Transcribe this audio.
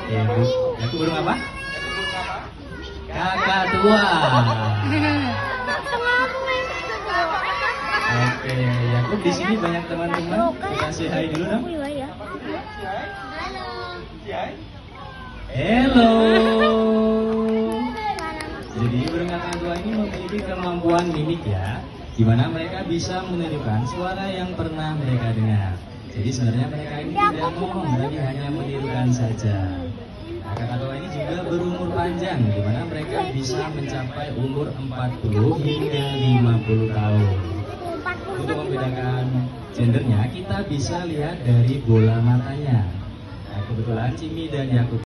Ya, Bu. Aku burung apa? Kakak tua. Oke, Yakub di sini banyak teman-teman. Kasih hai dulu dong. Hello. Jadi burung kakak tua ini memiliki kemampuan mimik ya, di mana mereka bisa menirukan suara yang pernah mereka dengar. Jadi sebenarnya mereka ini tidak ngomong, tapi hanya menirukan saja. Nah, kakak tua ini juga berumur panjang, di mana mereka bisa mencapai umur 40 hingga 50 tahun. Untuk membedakan gendernya, kita bisa lihat dari bola matanya. Nah, kebetulan Cimi dan Yakub